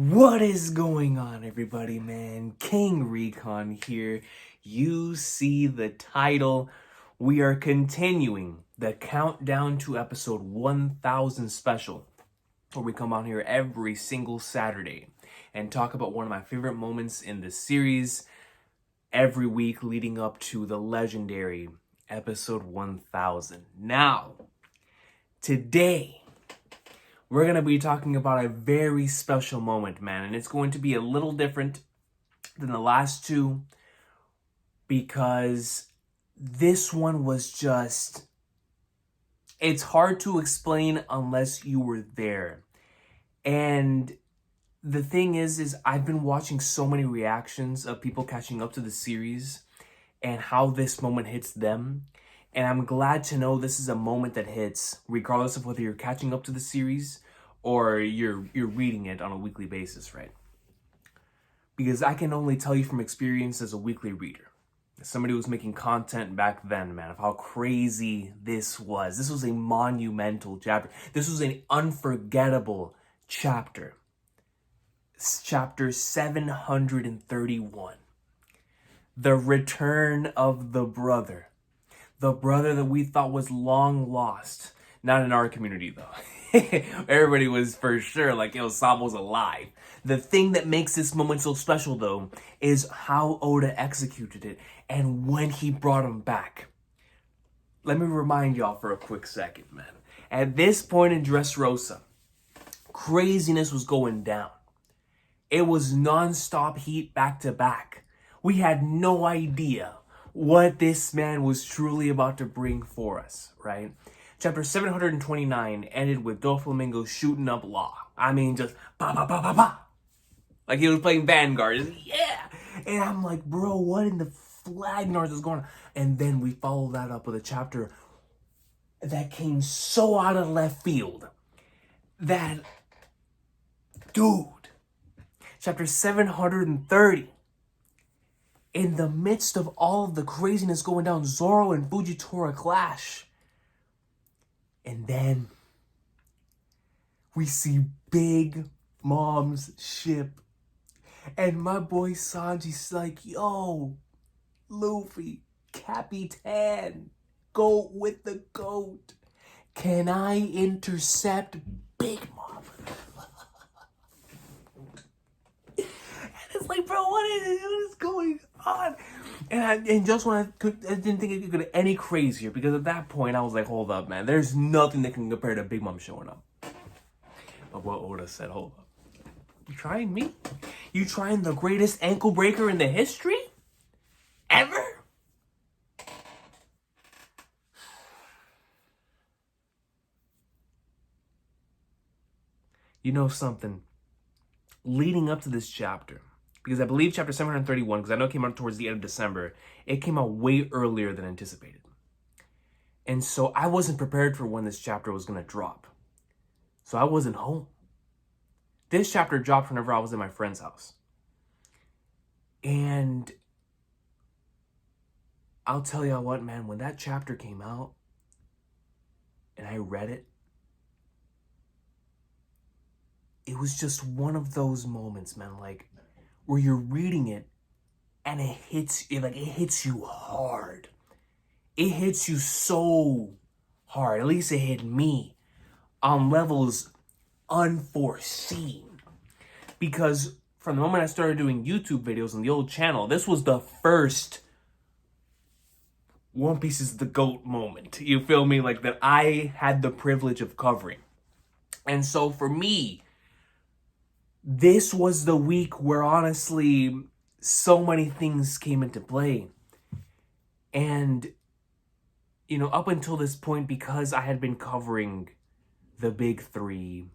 What is going on, everybody, man? King Recon here. You see the title. We are continuing the countdown to episode 1000 special, where we come on here every single Saturday and talk about one of my favorite moments in the series every week leading up to the legendary episode 1000. Now, today, we're going to be talking about a very special moment, man. And it's going to be a little different than the last two because this one was just... It's hard to explain unless you were there. And the thing is I've been watching so many reactions of people catching up to the series and how this moment hits them. And I'm glad to know this is a moment that hits regardless of whether you're catching up to the series or you're reading it on a weekly basis, right? Because I can only tell you from experience as a weekly reader, as somebody who was making content back then, man, of how crazy this was. This was a monumental chapter. This was an unforgettable chapter. Chapter 731. The return of the brother. The brother that we thought was long lost. Not in our community, though. Everybody was for sure like, yo, Sabo's alive. The thing that makes this moment so special, though, is how Oda executed it and when he brought him back. Let me remind y'all for a quick second, man. At this point in Dressrosa, craziness was going down. It was non-stop heat back to back. We had no idea what this man was truly about to bring for us, right? Chapter 729 ended with Doflamingo shooting up Law. I mean, just ba ba ba ba ba. Like he was playing Vanguard. Yeah! And I'm like, bro, what in the flagnars is going on? And then we follow that up with a chapter that came so out of left field that, dude, chapter 730, in the midst of all of the craziness going down, Zoro and Fujitora clash. And then we see Big Mom's ship. And my boy Sanji's like, yo, Luffy, Capitan, go with the goat. Can I intercept Big Mom? And it's like, bro, what is going on? And I didn't think it could get any crazier because at that point I was like, hold up, man. There's nothing that can compare to Big Mom showing up. But what Oda said, hold up. You trying me? You trying the greatest ankle breaker in the history? Ever? You know something? Leading up to this chapter, because I believe chapter 731, because I know it came out towards the end of December, it came out way earlier than anticipated. And so I wasn't prepared for when this chapter was going to drop. So I wasn't home. This chapter dropped whenever I was at my friend's house. And I'll tell you what, man, when that chapter came out and I read it, it was just one of those moments, man, like where you're reading it and it hits you hard. It hits you so hard. At least it hit me on levels unforeseen. Because from the moment I started doing YouTube videos on the old channel, this was the first One Piece is the GOAT moment. You feel me? Like that I had the privilege of covering. And so for me, this was the week where honestly so many things came into play. And, you know, up until this point, because I had been covering the big three,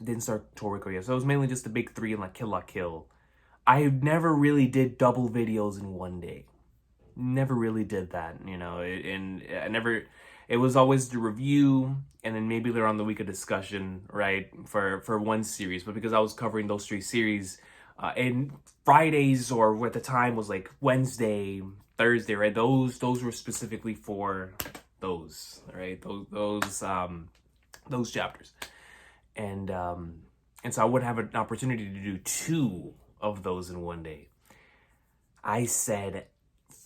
didn't start Toriko yet, so it was mainly just the big three and like Kill La Kill. I never really did double videos in one day. Never really did that, you know, it was always the review and then maybe later on the week of discussion, right, for one series. But because I was covering those three series, and Fridays, or at the time was like Wednesday, Thursday, right, those were specifically for those, right, those chapters. And And so I would have an opportunity to do 2 of those in one day. I said,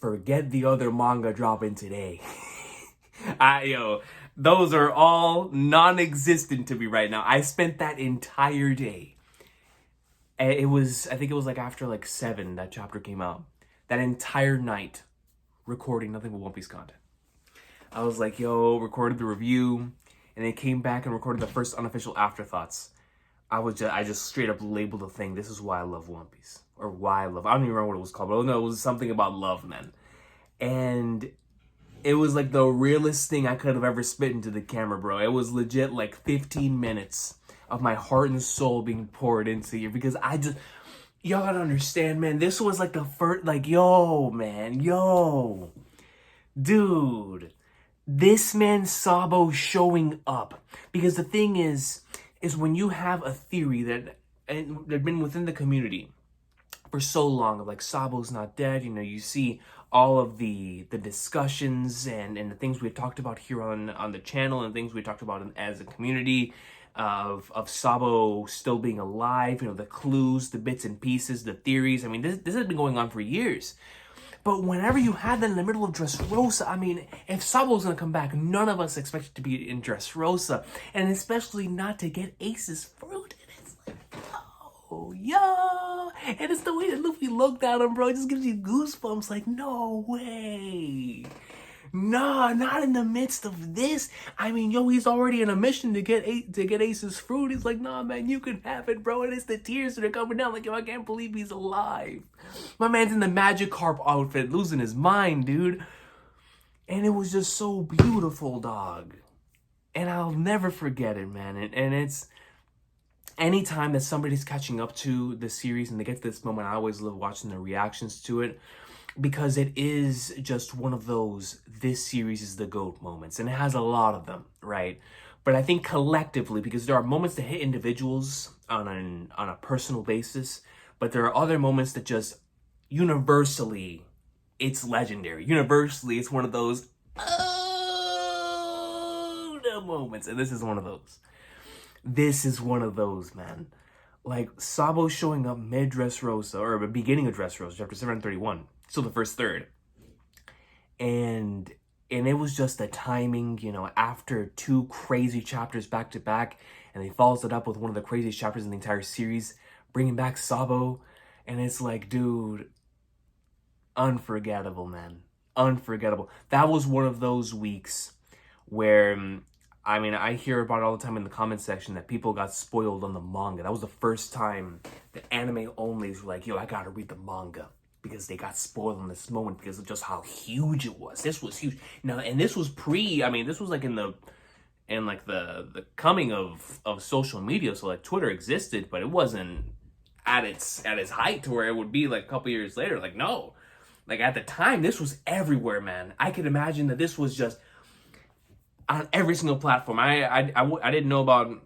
forget the other manga dropping today. Those are all non-existent to me right now. I spent that entire day. I think it was like after like 7 that chapter came out. That entire night recording nothing but One Piece content. I was like, recorded the review, and then came back and recorded the first unofficial afterthoughts. I just straight up labeled the thing, this is why I love One Piece. Or why I love, I don't even remember what it was called, but no, it was something about love, man. And it was like the realest thing I could have ever spit into the camera, bro. It was legit like 15 minutes of my heart and soul being poured into you, because y'all gotta understand, man, this was like the first, like, dude, this man Sabo showing up. Because the thing is when you have a theory that had been within the community for so long of like Sabo's not dead, you see all of the discussions and the things we've talked about here on the channel, and things we talked about as a community of Sabo still being alive, the clues, the bits and pieces, the theories. I mean, this has been going on for years. But whenever you had that in the middle of Dressrosa, I mean, if Sabo's gonna come back, none of us expected to be in Dressrosa, and especially not to get Ace's fruit. And it's like, yo, and it's the way that Luffy looked at him, bro. It just gives you goosebumps. Like, no way. Nah, not in the midst of this. I mean, he's already in a mission to get Ace's fruit. He's like, nah, man, you can have it, bro. And it's the tears that are coming down. Like, I can't believe he's alive. My man's in the Magikarp outfit, losing his mind, dude. And it was just so beautiful, dog. And I'll never forget it, man. And it's anytime that somebody's catching up to the series and they get to this moment, I always love watching their reactions to it. Because it is just one of those, this series is the GOAT moments. And it has a lot of them, right? But I think collectively, because there are moments that hit individuals on a personal basis, but there are other moments that just universally, it's legendary. Universally, it's one of those, the moments. And this is one of those. This is one of those, man. Like, Sabo showing up mid-Dressrosa, or beginning of Dressrosa, chapter 731. So the first third. And it was just the timing, after 2 crazy chapters back to back, and he follows it up with one of the craziest chapters in the entire series, bringing back Sabo. And it's like, dude, unforgettable, man. Unforgettable. That was one of those weeks where, I mean, I hear about it all the time in the comment section that people got spoiled on the manga. That was the first time the anime onlys were like, I gotta read the manga. Because they got spoiled in this moment because of just how huge it was. This was huge. Now, and this was this was like in the coming of social media. So like Twitter existed, but it wasn't at its height to where it would be like a couple years later. Like, no. Like at the time, this was everywhere, man. I could imagine that this was just on every single platform. I didn't know about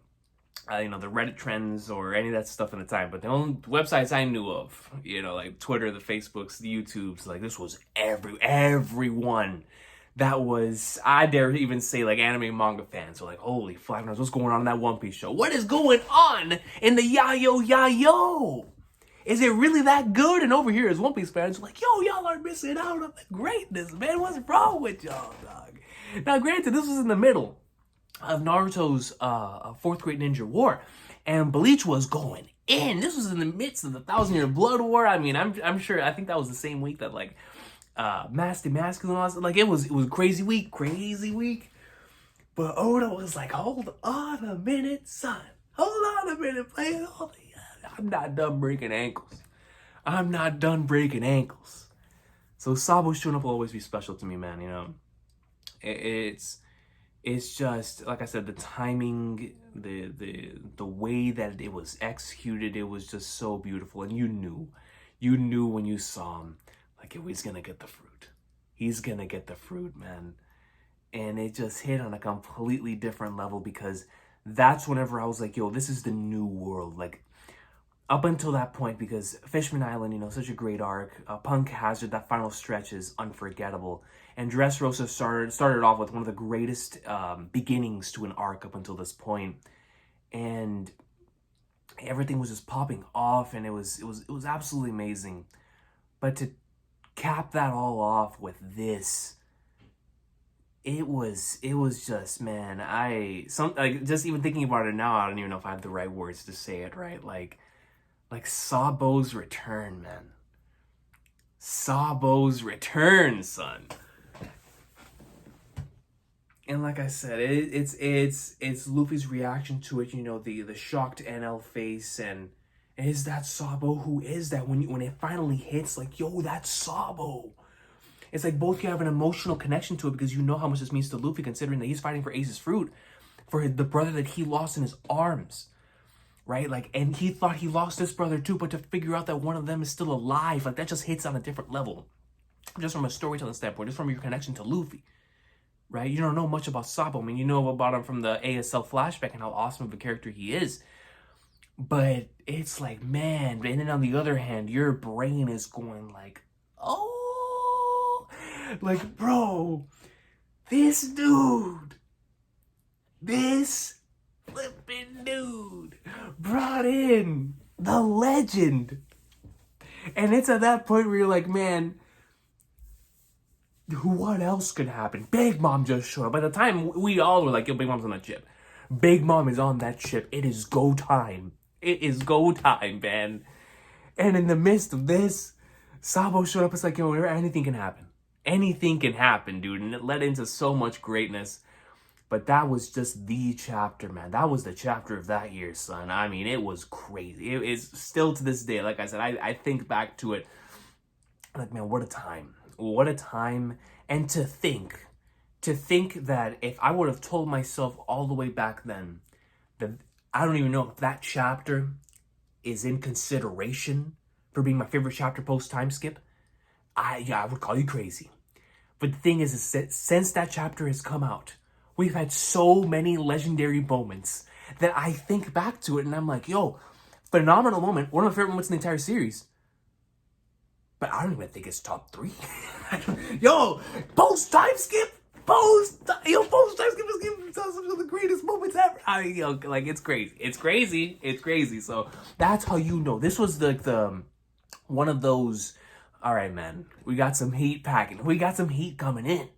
the Reddit trends or any of that stuff at the time, but the only websites I knew of, like Twitter, the Facebooks, the YouTubes, like this was everyone that was, I dare even say, like anime and manga fans were like, holy flappers, what's going on in that One Piece show? What is going on in the Yayo? Is it really that good? And over here as One Piece fans are like, y'all are missing out on the greatness, man. What's wrong with y'all, dog? Now, granted, this was in the middle of Naruto's 4th Great Ninja War, and Bleach was going in. This was in the midst of the 1,000-Year Blood War. I mean, I'm sure, I think that was the same week that like Master Masculine was, like it was a crazy week. But Oda was like, hold on a minute, son. Hold on a minute, player. I'm not done breaking ankles. So Sabo showing up will always be special to me, man. It's just, like I said, the timing, the way that it was executed, it was just so beautiful. And you knew when you saw him, like, he's gonna get the fruit. He's gonna get the fruit, man. And it just hit on a completely different level, because that's whenever I was like, this is the new world. Like, up until that point, because Fishman Island, such a great arc. Punk Hazard, that final stretch is unforgettable. And Dressrosa started off with one of the greatest beginnings to an arc up until this point. And everything was just popping off, and it was absolutely amazing. But to cap that all off with this, it was just, man, just even thinking about it now, I don't even know if I have the right words to say it right. Like Sabo's return, man. Sabo's return, son. And like I said, it's Luffy's reaction to it, you know, the shocked NL face, and is that Sabo? Who is that? When it finally hits, like, yo, that's Sabo. It's like both you have an emotional connection to it because you know how much this means to Luffy, considering that he's fighting for Ace's fruit, for the brother that he lost in his arms, right? Like, and he thought he lost this brother too, but to figure out that one of them is still alive, like, that just hits on a different level, just from a storytelling standpoint, just from your connection to Luffy. Right? You don't know much about Sabo. I mean, you know about him from the ASL flashback and how awesome of a character he is. But it's like, man, and then on the other hand, your brain is going like, oh, like, bro, this flipping dude brought in the legend. And it's at that point where you're like, man, what else could happen? Big Mom just showed up. By the time we all were like, yo, Big Mom's on that ship. Big Mom is on that ship. It is go time. It is go time, man. And in the midst of this, Sabo showed up. It's like, yo, anything can happen. Anything can happen, dude. And it led into so much greatness. But that was just the chapter, man. That was the chapter of that year, son. I mean, it was crazy. It is still to this day, like I said, I think back to it. Like, man, what a time. What a time. And to think that if I would have told myself all the way back then that I don't even know if that chapter is in consideration for being my favorite chapter post time skip, I would call you crazy. But the thing is that since that chapter has come out, we've had so many legendary moments that I think back to it and I'm like, yo, phenomenal moment. One of my favorite moments in the entire series. But I don't even think it's top 3. Yo, post time skip is some of the greatest moments ever. It's crazy. So that's how you know. This was the one of those. All right, man, we got some heat packing. We got some heat coming in.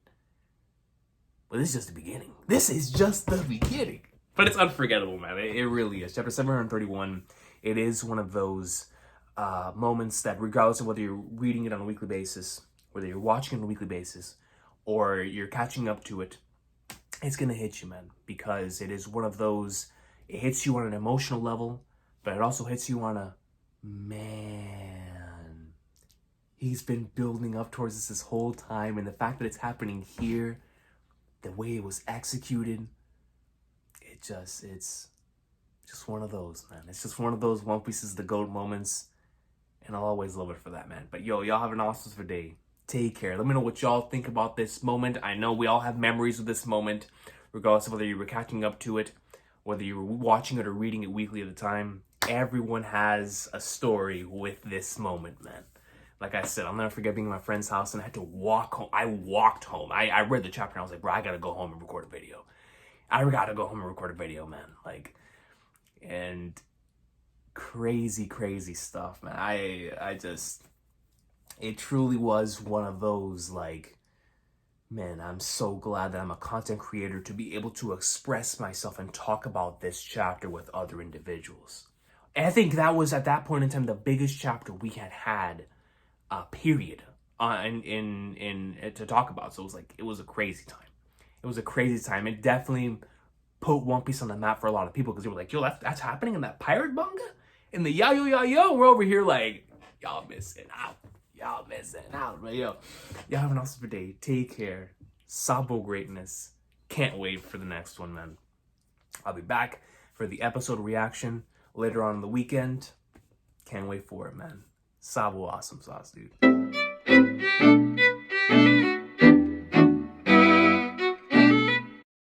But this is just the beginning. But it's unforgettable, man. It really is. Chapter 731. It is one of those moments that, regardless of whether you're reading it on a weekly basis, whether you're watching it on a weekly basis, or you're catching up to it, it's going to hit you, man. Because it is one of those, it hits you on an emotional level, but it also hits you on a, man, he's been building up towards this whole time. And the fact that it's happening here, the way it was executed, it's just one of those, man. It's just one of those One Piece is the GOAT moments. And I'll always love it for that, man. But yo, y'all have an awesome day. Take care. Let me know what y'all think about this moment. I know we all have memories of this moment, regardless of whether you were catching up to it, whether you were watching it or reading it weekly at the time. Everyone has a story with this moment, man. Like I said, I'll never forget being in my friend's house and I had to walk home. I walked home. I read the chapter and I was like, bro, I gotta go home and record a video. Man. Like, and crazy stuff, man. It truly was one of those, like, man, I'm so glad that I'm a content creator to be able to express myself and talk about this chapter with other individuals. And I think that was, at that point in time, the biggest chapter we had, period, to talk about. So it was a crazy time. It definitely put One Piece on the map for a lot of people because they were like, yo, that's happening in that pirate manga? In the yo, we're over here like, y'all missing out. But yo, y'all have an awesome day. Take care. Sabo greatness. Can't wait for the next one, man. I'll be back for the episode reaction later on in the weekend. Can't wait for it, man. Sabo awesome sauce, dude.